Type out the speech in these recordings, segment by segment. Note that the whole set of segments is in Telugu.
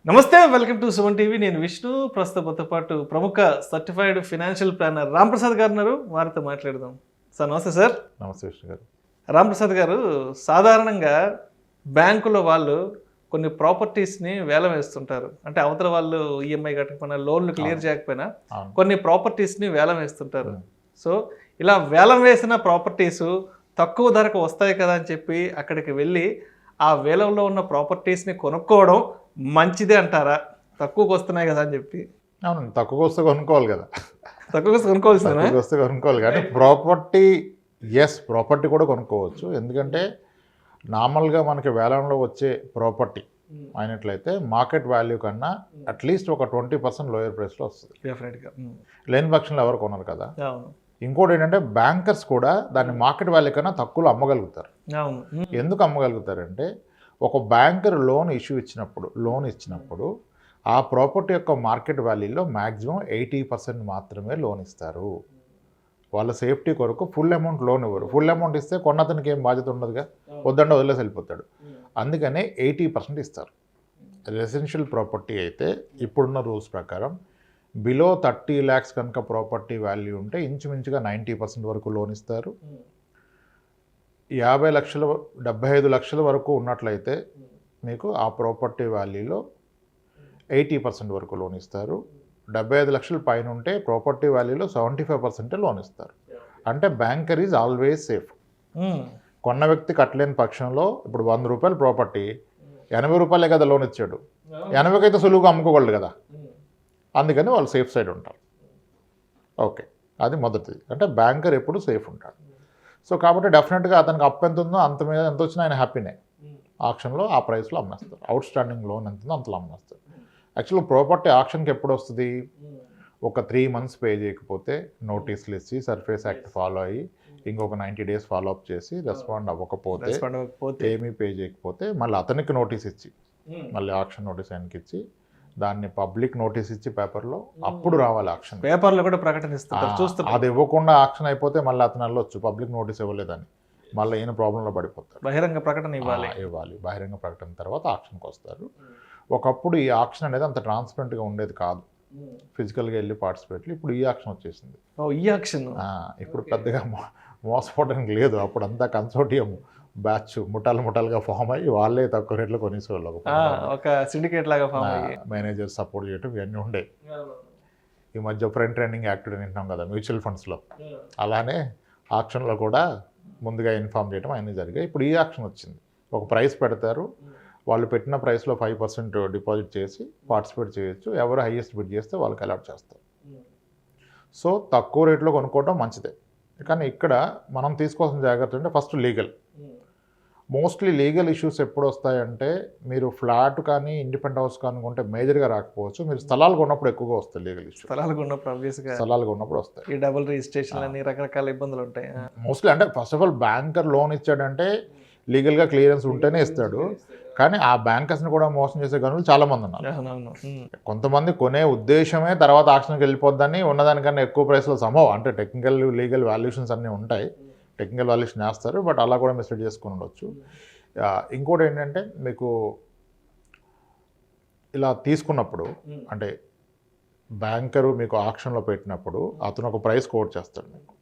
నమస్తే, వెల్కమ్ టు సుమన్ టీవీ. నేను విష్ణు. ప్రస్తుతంతో పాటు ప్రముఖ సర్టిఫైడ్ ఫైనాన్షియల్ ప్లానర్ రాంప్రసాద్ గారు ఉన్నారు. వారితో మాట్లాడదాం. సార్ నమస్తే. సార్ నమస్తే విష్ణు గారు. రాంప్రసాద్ గారు, సాధారణంగా బ్యాంకులో వాళ్ళు కొన్ని ప్రాపర్టీస్ని వేలం వేస్తుంటారు. అంటే అవతల వాళ్ళు ఈఎంఐ కట్టకపోయినా, లోన్లు క్లియర్ చేయకపోయినా కొన్ని ప్రాపర్టీస్ని వేలం వేస్తుంటారు. సో ఇలా వేలం వేసిన ప్రాపర్టీస్ తక్కువ ధరకు వస్తాయి కదా అని చెప్పి అక్కడికి వెళ్ళి ఆ వేలంలో ఉన్న ప్రాపర్టీస్ని కొనుక్కోవడం మంచిదే అంటారా? తక్కువకి వస్తున్నాయి కదా అని చెప్పి. అవును, తక్కువకి వస్తే కొనుక్కోవాలి కదా. తక్కువకి వస్తే కొనుక్కోవాలి కానీ ప్రాపర్టీ కూడా కొనుక్కోవచ్చు. ఎందుకంటే నార్మల్గా మనకి వేలంలో వచ్చే ప్రాపర్టీ అయినట్లయితే మార్కెట్ వాల్యూ కన్నా అట్లీస్ట్ ఒక 20% లోయర్ ప్రైస్లో వస్తుంది. డెఫినెట్గా లేని పక్షంలో ఎవరు కొనరు కదా. ఇంకోటి ఏంటంటే బ్యాంకర్స్ కూడా దాన్ని మార్కెట్ వాల్యూ కన్నా తక్కువలో అమ్మగలుగుతారు. ఎందుకు అమ్మగలుగుతారంటే ఒక బ్యాంకర్ లోన్ ఇచ్చినప్పుడు ఆ ప్రాపర్టీ యొక్క మార్కెట్ వాల్యూలో మ్యాక్సిమం 80% మాత్రమే లోన్ ఇస్తారు. వాళ్ళ సేఫ్టీ కొరకు ఫుల్ అమౌంట్ లోన్ ఇవ్వరు. ఫుల్ అమౌంట్ ఇస్తే కొన్నతనికి ఏం బాధ్యత ఉండదుగా, వద్దంటే వదిలేసి వెళ్ళిపోతాడు. అందుకనే 80% ఇస్తారు. రెసిడెన్షియల్ ప్రాపర్టీ అయితే ఇప్పుడున్న రూల్స్ ప్రకారం బిలో 30 lakhs కనుక ప్రాపర్టీ వాల్యూ ఉంటే ఇంచుమించుగా 90% వరకు లోన్ ఇస్తారు. 50 లక్షలు 75 లక్షల వరకు ఉన్నట్లయితే మీకు ఆ ప్రాపర్టీ వాల్యూలో 80% వరకు లోన్ ఇస్తారు. 75 లక్షల పైన ఉంటే ప్రాపర్టీ వాల్యూలో 75% లోన్ ఇస్తారు. అంటే బ్యాంకర్ ఈజ్ ఆల్వేస్ సేఫ్. కొన్న వ్యక్తి కట్టలేని పక్షంలో ఇప్పుడు 100 రూపాయల ప్రాపర్టీ 80 రూపాయలే కదా లోన్ ఇచ్చాడు, 80కి అయితే సులువుగా అమ్ముకోగలడు కదా. అందుకని వాళ్ళు సేఫ్ సైడ్ ఉంటారు. ఓకే, అది మొదటిది. అంటే బ్యాంకర్ ఎప్పుడు సేఫ్ ఉంటాడు. సో కాబట్టి డెఫినెట్గా అతనికి అప్ ఎంత ఉందో అంత మీద ఎంత వచ్చినా ఆయన హ్యాపీనే. ఆక్షన్లో ఆ ప్రైస్లో అమ్మేస్తారు. అవుట్ స్టాండింగ్ లోన్ ఎంత ఉందో అంతలో అమ్మేస్తారు. యాక్చువల్గా ప్రాపర్టీ ఆక్షన్కి ఎప్పుడు వస్తుంది? ఒక 3 months పే చేయకపోతే నోటీసులు ఇచ్చి సర్ఫేస్ యాక్ట్ ఫాలో అయ్యి ఇంకొక 90 days ఫాలో అప్ చేసి రెస్పాండ్ అవ్వకపోతే ఏమీ పే చేయకపోతే మళ్ళీ అతనికి నోటీస్ ఇచ్చి మళ్ళీ ఆక్షన్ నోటీస్ ఆయనకి ఇచ్చి దాన్ని పబ్లిక్ నోటీస్ ఇచ్చి పేపర్లో అప్పుడు రావాలి ఆక్షన్. పేపర్లో కూడా ప్రకటనిస్తారు. అది ఇవ్వకుండా ఆక్షన్ అయిపోతే మళ్ళీ అతను వెళ్ళొచ్చు పబ్లిక్ నోటీస్ ఇవ్వలేదని, మళ్ళీ ఈయన ప్రాబ్లంలో పడిపోతారు. బహిరంగ ప్రకటన ఇవ్వాలి. బహిరంగ ప్రకటన తర్వాత ఆక్షన్కి వస్తారు. ఒకప్పుడు ఈ ఆక్షన్ అనేది అంత ట్రాన్స్పరెంట్గా ఉండేది కాదు. ఫిజికల్గా వెళ్ళి పార్టిసిపేట్లు. ఇప్పుడు ఈ ఆక్షన్ వచ్చేసింది. ఈ ఆక్షన్ ఇప్పుడు పెద్దగా మోసపోవడానికి లేదు. అప్పుడు అంతా కన్సోర్టియం బ్యాచ్ ముఠాలుగా ఫామ్ అయ్యి వాళ్ళే తక్కువ రేట్లో కొనేసేవాళ్ళు. ఒక సిండికేట్ లాగా ఫామ్ అయ్యి మేనేజర్ సపోర్ట్ చేయటం ఇవన్నీ ఉండే. ఈ మధ్య ఫ్రంట్ రన్నింగ్ యాక్టివ్ అని వింటాం కదా మ్యూచువల్ ఫండ్స్లో, అలానే ఆక్షన్లో కూడా ముందుగా ఇన్ఫామ్ చేయడం అన్నీ జరిగాయి. ఇప్పుడు ఈ ఆక్షన్ వచ్చింది. ఒక ప్రైస్ పెడతారు, వాళ్ళు పెట్టిన ప్రైస్లో 5% డిపాజిట్ చేసి పార్టిసిపేట్ చేయొచ్చు. ఎవరు హైయెస్ట్ బిడ్ చేస్తే వాళ్ళకి అలాట్ చేస్తారు. సో తక్కువ రేట్లో కొనుక్కోవడం మంచిదే. కానీ ఇక్కడ మనం తీసుకోవాల్సిన జాగ్రత్త అంటే first legal. Mostly legal issues ఎప్పుడు వస్తాయంటే మీరు ఫ్లాట్ కానీ ఇండిపెండెంట్ హౌస్ కానీ కొంటే మేజర్గా రాకపోవచ్చు, మీరు స్థలాలు కొన్నప్పుడు ఎక్కువగా వస్తాయి లీగల్ ఇష్యూస్. స్థలాలు కొన్నప్పుడు వస్తాయి. ఈ డబుల్ రిజిస్ట్రేషన్ అని రకరకాల ఇబ్బందులు ఉంటాయి మోస్ట్లీ. అంటే first of all banker loan ఇచ్చాడంటే లీగల్గా క్లియరెన్స్ ఉంటేనే ఇస్తాడు. కానీ ఆ బ్యాంకర్స్ని కూడా మోసం చేసే గనులు చాలామంది ఉన్నారు. కొంతమంది కొనే ఉద్దేశమే తర్వాత ఆక్షన్కి వెళ్ళిపోద్దని ఉన్నదానికన్నా ఎక్కువ ప్రైస్లో సంభవం. అంటే టెక్నికల్ లీగల్ వాల్యుయేషన్స్ అన్నీ ఉంటాయి, టెక్నికల్ వాల్యుయేషన్ వేస్తారు, బట్ అలా కూడా మిస్లీడ్ చేసుకుని ఉండొచ్చు. ఇంకోటి ఏంటంటే మీకు ఇలా తీసుకున్నప్పుడు అంటే బ్యాంకరు మీకు ఆక్షన్లో పెట్టినప్పుడు అతను ఒక ప్రైస్ కోట్ చేస్తాడు. మీకు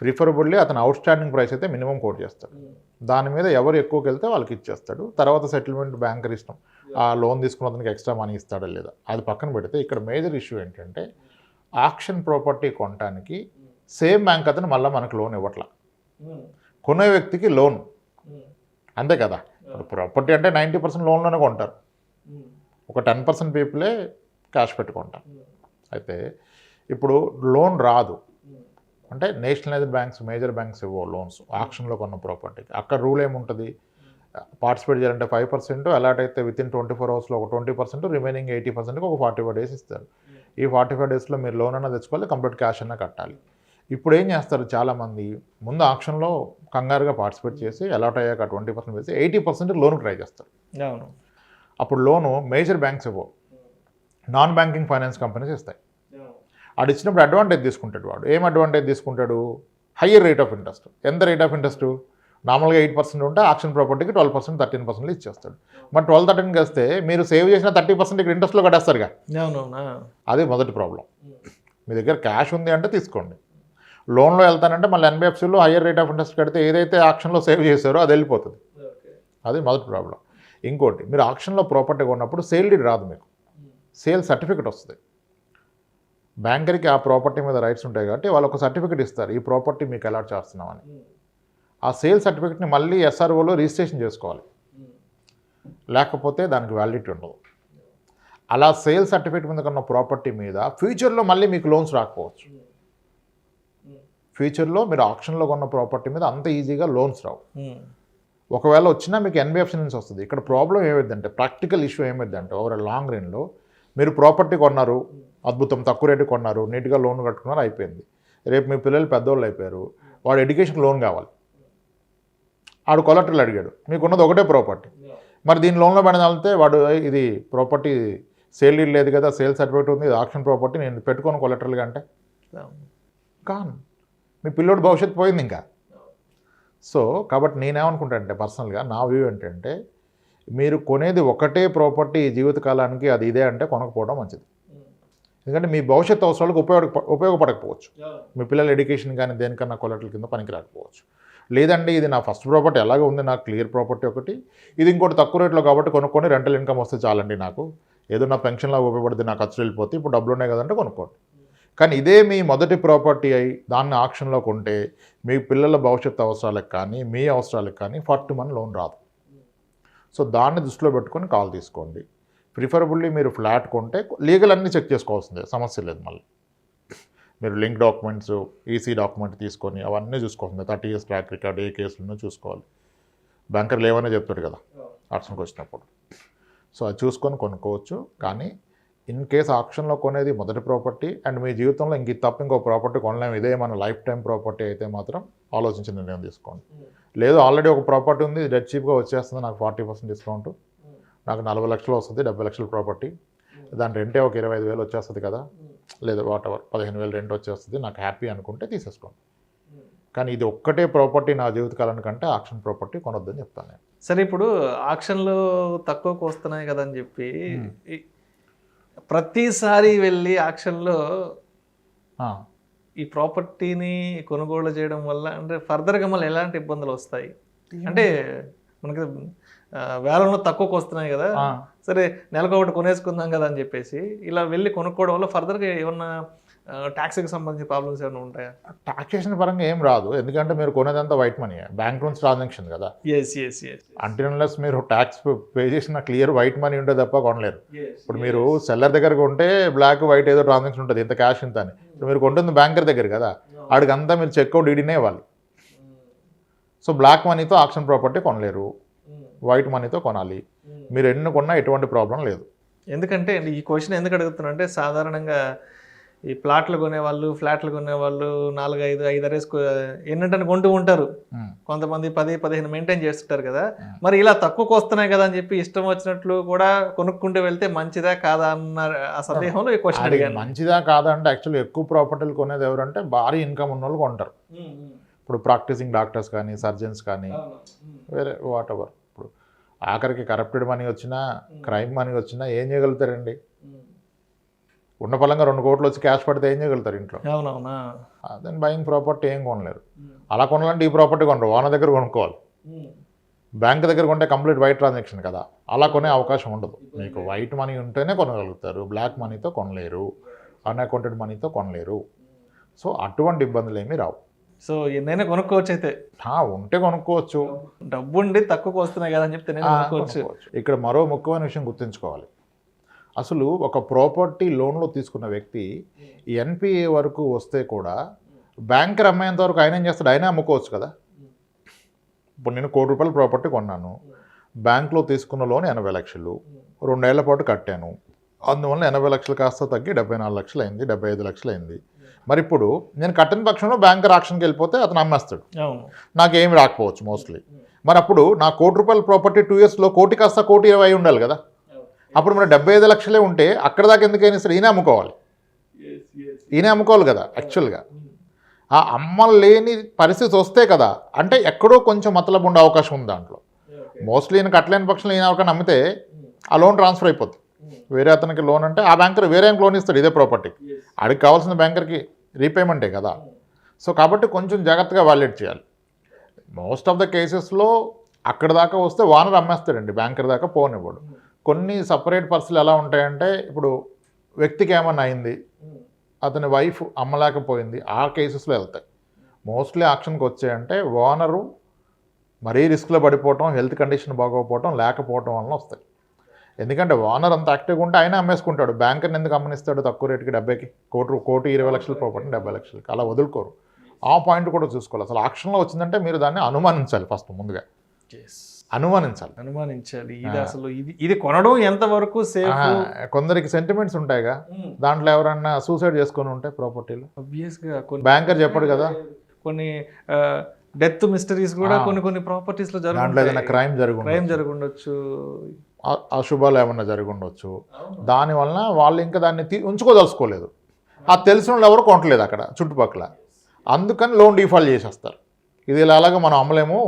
ప్రిఫరబుల్లీ అతను అవుట్ స్టాండింగ్ ప్రైస్ అయితే మినిమం కోట్ చేస్తాడు. దాని మీద ఎవరు ఎక్కువకి వెళ్తే వాళ్ళకి ఇచ్చేస్తాడు. తర్వాత సెటిల్మెంట్ బ్యాంకర్ ఇష్టం. ఆ లోన్ తీసుకున్న అతనికి ఎక్స్ట్రా మనీ ఇస్తాడా లేదా అది పక్కన పెడితే ఇక్కడ మేజర్ ఇష్యూ ఏంటంటే ఆక్షన్ ప్రాపర్టీ కొనడానికి సేమ్ బ్యాంక్ అతను మళ్ళీ మనకు లోన్ ఇవ్వట్లా. కొనే వ్యక్తికి లోన్ అంతే కదా. ప్రాపర్టీ అంటే 90% లోన్లోనే కొంటారు, ఒక 10% పీపులే క్యాష్ పెట్టుకుంటారు. అయితే ఇప్పుడు లోన్ రాదు అంటే నేషనలైజ్డ్ బ్యాంక్స్, మేజర్ బ్యాంక్స్ ఇవ్వవు లోన్స్ ఆక్షన్లో కొన్న ప్రాపర్టీకి. అక్కడ రూల్ ఏముంటుంది? పార్టిసిపేట్ చేయాలంటే 5%, అలాట్ అయితే వితిన్ 24 hours ఒక 20%, రిమైనింగ్ 80% ఒక 45 days ఇస్తారు. ఈ 45 daysలో మీరు లోన్ అన్నా తెచ్చుకోవాలి, కంప్లీట్ క్యాష్ అన్నా కట్టాలి. ఇప్పుడు ఏం చేస్తారు చాలామంది, ముందు ఆక్షన్లో కంగారుగా పార్టిసిపేట్ చేసి అలాట్ అయ్యాక 20% వేసి 80% లోన్ ట్రై చేస్తారు. అప్పుడు లోను మేజర్ బ్యాంక్స్ ఇవ్వవు, నాన్ బ్యాంకింగ్ ఫైనాన్స్ కంపెనీస్ ఇస్తాయి. అది ఇచ్చినప్పుడు అడ్వాంటేజ్ తీసుకుంటాడు. వాడు ఏం అడ్వాంటేజ్ తీసుకుంటాడు? Higher rate of interest. ఎంత రేట్ ఆఫ్ ఇంట్రెస్ట్? నార్మల్గా 8% ఉంటే ఆక్షన్ ప్రాపర్టీకి 12% 13% ఇచ్చేస్తాడు. మరి 12-13 వస్తే మీరు సేవ్ చేసిన 30% ఇక్కడ ఇంట్రెస్ట్లో కట్టేస్తారుగా. అవునవునా. అది మొదటి ప్రాబ్లం. మీ దగ్గర క్యాష్ ఉంది అంటే తీసుకోండి. లోన్లో వెళ్తానంటే మళ్ళీ ఎన్బిఎఫ్సిలో హయ్యర్ రేట్ ఆఫ్ ఇంట్రెస్ట్ కడితే ఏదైతే ఆక్షన్లో సేవ్ చేశారో అది వెళ్ళిపోతుంది. అది మొదటి ప్రాబ్లం. ఇంకోటి, మీరు ఆక్షన్లో ప్రాపర్టీ కొన్నప్పుడు సేల్ డీడ్ రాదు, మీకు సేల్ సర్టిఫికెట్ వస్తుంది. బ్యాంకర్కి ఆ ప్రాపర్టీ మీద రైట్స్ ఉంటాయి కాబట్టి వాళ్ళు ఒక సర్టిఫికెట్ ఇస్తారు, ఈ ప్రాపర్టీ మీకు అలాట్ చేస్తున్నామని. ఆ సేల్ సర్టిఫికెట్ని మళ్ళీ ఎస్ఆర్ఓలో రిజిస్ట్రేషన్ చేసుకోవాలి, లేకపోతే దానికి వ్యాలిడిటీ ఉండదు. అలా సేల్ సర్టిఫికేట్ మీద కొన్న ప్రాపర్టీ మీద ఫ్యూచర్లో మళ్ళీ మీకు లోన్స్ రాకపోవచ్చు. ఫ్యూచర్లో మీరు ఆక్షన్లో కొన్న ప్రాపర్టీ మీద అంత ఈజీగా లోన్స్ రావు. ఒకవేళ వచ్చినా మీకు ఎన్బిఎఫ్సి నుంచి వస్తుంది. ఇక్కడ ప్రాబ్లం ఏమైందంటే, ప్రాక్టికల్ ఇష్యూ ఏమైందంటే, ఓవర్ లాంగ్ రన్లో మీరు ప్రాపర్టీ కొన్నారు, అద్భుతం, తక్కువ రేటు కొన్నారు, నీట్గా లోన్ కట్టుకున్నారు, అయిపోయింది. రేపు మీ పిల్లలు పెద్దోళ్ళు అయిపోయారు, వాడు ఎడ్యుకేషన్ లోన్ కావాలి, ఆడు కొలెక్టర్లు అడిగాడు, మీకున్నది ఒకటే ప్రాపర్టీ, మరి దీని లోన్లో పడితే వాడు ఇది ప్రాపర్టీ సేల్ డీడ్ లేదు కదా, సేల్ సర్టిఫికేట్ ఉంది, ఇది ఆక్షన్ ప్రాపర్టీ, నేను పెట్టుకోను కొలెక్టర్లుగా అంటే కాను, మీ పిల్లోడు భవిష్యత్తు పోయింది ఇంకా. సో కాబట్టి నేనేమనుకుంటా అంటే, పర్సనల్గా నా వ్యూ ఏంటంటే, మీరు కొనేది ఒకటే ప్రాపర్టీ జీవితకాలానికి, అది ఇదే అంటే కొనకపోవడం మంచిది. ఎందుకంటే మీ భవిష్యత్తు అవసరాలకు ఉపయోగపడకపోవచ్చు, మీ పిల్లల ఎడ్యుకేషన్ కానీ దేనికన్నా కొలెక్టర్ల కింద పనికి రాకపోవచ్చు. లేదండి ఇది నా ఫస్ట్ ప్రాపర్టీ ఎలాగో ఉంది, నాకు క్లియర్ ప్రాపర్టీ ఒకటి, ఇది ఇంకోటి తక్కువ రేట్లో కాబట్టి కొనుక్కొని రెంటల్ ఇన్కమ్ వస్తే చాలండి, నాకు ఏదో నా పెన్షన్లో ఉపయోగపడుతుంది, నా ఖర్చులు వెళ్ళిపోతే ఇప్పుడు డబ్బులు ఉన్నాయి కదంటే కొనుక్కోండి. కానీ ఇదే మీ మొదటి ప్రాపర్టీ అయి దాన్ని ఆక్షన్లో కొంటే మీ పిల్లల భవిష్యత్తు అవసరాలకు కానీ మీ అవసరాలకు కానీ 40 లోన్ రాదు. సో దాన్ని దృష్టిలో పెట్టుకొని కాల్ తీసుకోండి. ప్రిఫరబుల్లీ మీరు ఫ్లాట్ కొంటే లీగల్ అన్నీ చెక్ చేసుకోవాల్సిందే, సమస్య లేదు. మళ్ళీ మీరు లింక్ డాక్యుమెంట్స్, ఈసీ డాక్యుమెంట్ తీసుకొని అవన్నీ చూసుకోవాల్సిందే. 30 years ట్రాక్ రికార్డ్, ఏ కేసులను చూసుకోవాలి. బ్యాంకర్లు ఏమైనా చెప్తాడు కదా ఆక్షన్కి వచ్చినప్పుడు. సో అది చూసుకొని కొనుక్కోవచ్చు. కానీ ఇన్ కేస్ ఆక్షన్లో కొనేది మొదటి ప్రాపర్టీ అండ్ మీ జీవితంలో ఇంక తప్ప ఇంకో ప్రాపర్టీ కొనలేము, ఇదే మన లైఫ్ టైం ప్రాపర్టీ అయితే మాత్రం ఆలోచించి నిర్ణయం తీసుకోండి. లేదు ఆల్రెడీ ఒక ప్రాపర్టీ ఉంది, డెడ్ చీప్గా వచ్చేస్తుంది, నాకు 40% డిస్కౌంట్, నాకు 40 లక్షలు వస్తుంది, 70 లక్షల ప్రాపర్టీ, దాని రెంటే ఒక 25,000 వచ్చేస్తుంది కదా, లేదా వాటెవర్ 15,000 రెంట్ వచ్చేస్తుంది, నాకు హ్యాపీ అనుకుంటే తీసేసుకోండి. కానీ ఇది ఒక్కటే ప్రాపర్టీ నా జీవితకాలానికంటే ఆక్షన్ ప్రాపర్టీ కొనొద్దని చెప్తాను నేను. సరే, ఇప్పుడు ఆక్షన్లు తక్కువకు వస్తున్నాయి కదా అని చెప్పి ప్రతిసారి వెళ్ళి ఆక్షన్లో ఈ ప్రాపర్టీని కొనుగోలు చేయడం వల్ల అంటే ఫర్దర్గా మళ్ళీ ఎలాంటి ఇబ్బందులు వస్తాయి అంటే, మనకి వేలంలో తక్కువకు వస్తున్నాయి కదా, సరే నెలకు ఒకటి కొనేసుకుందాం కదా అని చెప్పేసి ఇలా వెళ్ళి కొనుక్కోవడం వల్ల ఫర్దర్గా ఏమన్నా ట్యాక్స్కి సంబంధించిన ప్రాబ్లమ్స్ ఏమైనా ఉంటాయా? టాక్సేషన్ పరంగా ఏం రాదు, ఎందుకంటే మీరు కొనేదంతా వైట్ మనీ, బ్యాంక్ నుంచి ట్రాన్సాక్షన్ కదా. అంటే అన్లెస్ మీరు ట్యాక్స్ పే చేసిన క్లియర్ వైట్ మనీ ఉంటే తప్ప కొనలేరు. ఇప్పుడు మీరు సెల్లర్ దగ్గర కొంటే బ్లాక్ వైట్ ఏదో ట్రాన్సాక్షన్ ఉంటుంది, ఇంత క్యాష్ ఇంత అని. ఇప్పుడు మీరు కొంటుంది బ్యాంకర్ దగ్గర కదా, ఆడికంతా మీరు చెక్అవుట్ డీడీనే ఇవ్వాలి. సో బ్లాక్ మనీతో ఆక్షన్ ప్రాపర్టీ కొనలేరు, వైట్ మనీతో కొనాలి. మీరు ఎన్ని కొన్నా ఎటువంటి ప్రాబ్లం లేదు. ఎందుకంటే ఈ క్వశ్చన్ ఎందుకు అడుగుతున్నా అంటే, సాధారణంగా ఈ ప్లాట్లు కొనేవాళ్ళు, ఫ్లాట్లు కొనేవాళ్ళు 4-5 ఎన్నింటని కొంటూ ఉంటారు. కొంతమంది 10-15 మెయింటైన్ చేస్తుంటారు కదా. మరి ఇలా తక్కువకు వస్తున్నాయి కదా అని చెప్పి ఇష్టం వచ్చినట్లు కూడా కొనుక్కుంటూ వెళ్తే మంచిదా కాదా అన్న ఆ సందేహంలో ఈ క్వశ్చన్ అడిగాను. మంచిదా కాదా అంటే, యాక్చువల్లీ ఎక్కువ ప్రాపర్టీలు కొనేది ఎవరంటే భారీ ఇన్కమ్ ఉన్న వాళ్ళు కొంటారు. ఇప్పుడు ప్రాక్టీసింగ్ డాక్టర్స్ కానీ, సర్జన్స్ కానీ, వేరే వాట్ ఎవర్. ఇప్పుడు ఆఖరికి కరప్టెడ్ మనీ వచ్చినా, క్రైమ్ మనీ వచ్చినా ఏం చేయగలుగుతారండి? ఉన్న పలంగా 2 కోట్లు వచ్చి క్యాష్ పడితే ఏం చేయగలుగుతారు ఇంట్లో? అవునవునా. దెన్ బయింగ్ ప్రాపర్టీ ఏం కొనలేరు. అలా కొనాలంటే ఈ ప్రాపర్టీ కొనరు, ఓనర్ దగ్గర కొనుక్కోవాలి. బ్యాంక్ దగ్గర కొంటే కంప్లీట్ వైట్ ట్రాన్సాక్షన్ కదా, అలా కొనే అవకాశం ఉండదు. మీకు వైట్ మనీ ఉంటేనే కొనగలుగుతారు, బ్లాక్ మనీతో కొనలేరు, అన్అకౌంటెడ్ మనీతో కొనలేరు. సో అటువంటి ఇబ్బందులు ఏమీ రావు. సో ఎన్నైనా కొనుక్కోవచ్చు అయితే? ఉంటే కొనుక్కోవచ్చు, డబ్బు ఉండి తక్కువకు వస్తున్నాయి కదా అని చెప్తే కొనుక్కోవచ్చు. ఇక్కడ మరో ముఖ్యమైన విషయం గుర్తుంచుకోవాలి. అసలు ఒక ప్రాపర్టీ లోన్లో తీసుకున్న వ్యక్తి ఎన్పిఏ వరకు వస్తే కూడా బ్యాంకర్ అమ్మేంత వరకు ఆయన ఏం చేస్తాడు? ఆయన అమ్ముకోవచ్చు కదా. ఇప్పుడు నేను ₹1,00,00,000 ప్రాపర్టీ కొన్నాను, బ్యాంక్లో తీసుకున్న లోన్ 80 లక్షలు, 2 ఏళ్ల పాటు కట్టాను, అందువల్ల 80 లక్షలు కాస్త తగ్గి 74 లక్షలు అయింది, 75 లక్షలు అయింది. మరి ఇప్పుడు నేను కట్టిన పక్షంలో బ్యాంకర్ ఆక్షన్కి వెళ్ళిపోతే అతను అమ్మేస్తాడు, నాకేమి రాకపోవచ్చు మోస్ట్లీ. మరి అప్పుడు నా ₹1,00,00,000 ప్రాపర్టీ 2 yearsలో 1,00,00,000 కాస్త 1,20,000 ఉండాలి కదా. అప్పుడు మరి 75 లక్షలే ఉంటే అక్కడ దాకా ఎందుకైనా సరే ఈయన అమ్ముకోవాలి, ఈయన అమ్ముకోవాలి కదా యాక్చువల్గా. ఆ అమ్మలేని పరిస్థితి వస్తే కదా, అంటే ఎక్కడో కొంచెం మతలబు ఉండే అవకాశం ఉంది దాంట్లో. మోస్ట్లీ ఈయన కట్టలేని పక్షంలో ఈయన ఎవరికైనా నమ్మితే ఆ లోన్ ట్రాన్స్ఫర్ అయిపోతుంది. వేరే అతనికి లోన్ అంటే ఆ బ్యాంకర్ వేరే లోన్ ఇస్తాడు ఇదే ప్రాపర్టీకి, ఆడికి కావాల్సిన బ్యాంకర్కి రీపేమెంటే కదా. సో కాబట్టి కొంచెం జాగ్రత్తగా వాల్యుయేట్ చేయాలి. మోస్ట్ ఆఫ్ ద కేసెస్లో అక్కడ దాకా వస్తే ఓనర్ అమ్మేస్తాడండి, బ్యాంకర్ దాకా పోనివ్వడు. కొన్ని సపరేట్ పర్సన్లు ఎలా ఉంటాయంటే, ఇప్పుడు వ్యక్తికి ఏమన్నా అయింది, అతని వైఫ్ అమ్మలేకపోయింది, ఆ కేసెస్లో వెళ్తాయి. మోస్ట్లీ ఆక్షన్కి వచ్చాయంటే ఓనరు మరీ రిస్క్లో పడిపోవటం, హెల్త్ కండిషన్ బాగోకపోవటం, లేకపోవటం వలన వస్తాయి. ఎందుకంటే ఓనర్ అంత యాక్టివ్గా ఉంటే ఆయన అమ్మేసుకుంటాడు, బ్యాంకర్ని ఎందుకు అమ్మనిస్తాడు తక్కువ రేటుకి 70కి, కోటి 20 లక్షల ప్రాపర్టీ 70 లక్షలకి అలా వదులుకోరు. ఆ పాయింట్ కూడా చూసుకోవాలి. అసలు ఆక్షన్లో వచ్చిందంటే మీరు దాన్ని అనుమానించాలి, ఫస్ట్ ముందుగా అనుమానించాలి. ఇది అసలు ఇది కొనడం ఎంతవరకు సేఫ్? కొందరికి సెంటిమెంట్స్ ఉంటాయిగా, దాంట్లో ఎవరన్నా సూసైడ్ చేసుకొని ఉంటే ప్రాపర్టీలో ఆబ్వియస్గా బ్యాంకర్ చెప్పడు కదా. కొన్ని డెత్ మిస్టరీస్ కూడా కొన్ని ప్రాపర్టీస్ లో దాంట్లో ఏదైనా క్రైమ్ జరుగుండొచ్చు, అశుభాలు ఏమన్నా జరుగుండొచ్చు. దానివల్ల వాళ్ళు ఇంకా దాన్ని ఉంచుకోదలుచుకోలేదు. ఆ తెలిసిన వాళ్ళు ఎవరు కొనట్లేదు అక్కడ చుట్టుపక్కల, అందుకని లోన్ డిఫాల్ట్ చేసేస్తారు. ఇది ఇలాగ మనం అమ్మలేము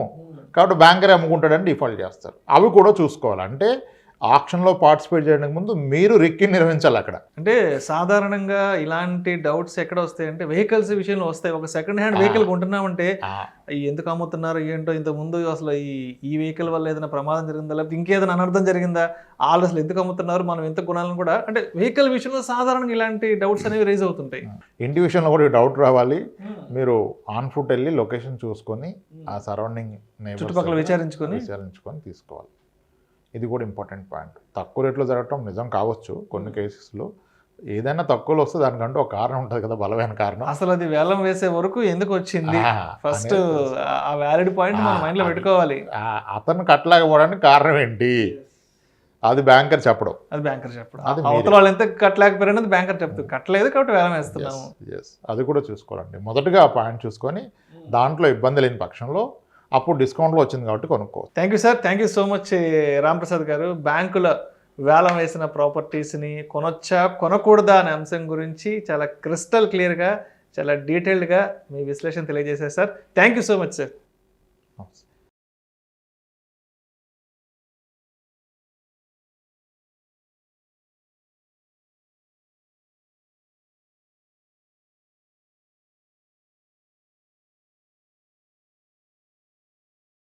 కాబట్టి బ్యాంకరే అమ్ముకుంటాడని డిఫాల్ట్ చేస్తారు. అవి కూడా చూసుకోవాలి. అంటే ఆక్షన్లో పార్టిసిపేట్ చేయడానికి ముందు మీరు రిక్కి నిర్వహించాలి అక్కడ. అంటే సాధారణంగా ఇలాంటి డౌట్స్ ఎక్కడ వస్తాయంటే వెహికల్స్ విషయంలో వస్తాయి. ఒక సెకండ్ హ్యాండ్ వెహికల్ కొంటున్నామంటే ఎందుకు అమ్ముతున్నారు ఏంటో, ఇంతకుముందు అసలు ఈ వెహికల్ వల్ల ఏదైనా ప్రమాదం జరిగిందా, లేకపోతే ఇంకేదైనా అనర్థం జరిగిందా, వాళ్ళు అసలు ఎందుకు అమ్ముతున్నారు, మనం ఎంత కొనాలని కూడా, అంటే వెహికల్ విషయంలో సాధారణంగా ఇలాంటి డౌట్స్ అనేవి రైజ్ అవుతుంటాయి. ఇంటి విషయంలో కూడా డౌట్ రావాలి. మీరు ఆన్ ఫుట్ వెళ్ళి లొకేషన్ చూసుకొని ఆ సరౌండింగ్ చుట్టుపక్కల విచారించుకొని తీసుకోవాలి. ఇది కూడా ఇంపార్టెంట్ పాయింట్. తక్కువ రేట్లో జరగటం నిజం కావచ్చు కొన్ని కేసెస్లో, ఏదైనా తక్కువలో వస్తే దానికంటే ఒక కారణం ఉంటుంది కదా, బలమైన కారణం. అసలు అది వేలం వేసే వరకు ఎందుకు వచ్చింది, ఫస్ట్ ఆ వ్యాలిడ్ పాయింట్ మన మైండ్లో పెట్టుకోవాలి. అతను కట్టలేకపోవడానికి కారణం ఏంటి, అది బ్యాంకర్ చెప్పడం. అవతల వాళ్ళు ఎంత కట్టలేకపోయారని అది బ్యాంకర్ చెప్తారు, కట్టలేదు కాబట్టి వేలం వేస్తున్నాము. అది కూడా చూసుకోవాలండి. మొదటగా ఆ పాయింట్ చూసుకొని దాంట్లో ఇబ్బంది లేని పక్షంలో అప్పుడు డిస్కౌంట్లో వచ్చింది కాబట్టి కొనుక్కోవచ్చు. Thank you sir, thank you so much Ramprasad గారు. బ్యాంకుల వేలం వేసిన ప్రాపర్టీస్ని కొనొచ్చా కొనకూడదా అనే అంశం గురించి చాలా క్రిస్టల్ క్లియర్గా, చాలా డీటెయిల్డ్గా మీ విశ్లేషణ తెలియజేశారు sir. Thank you so much sir.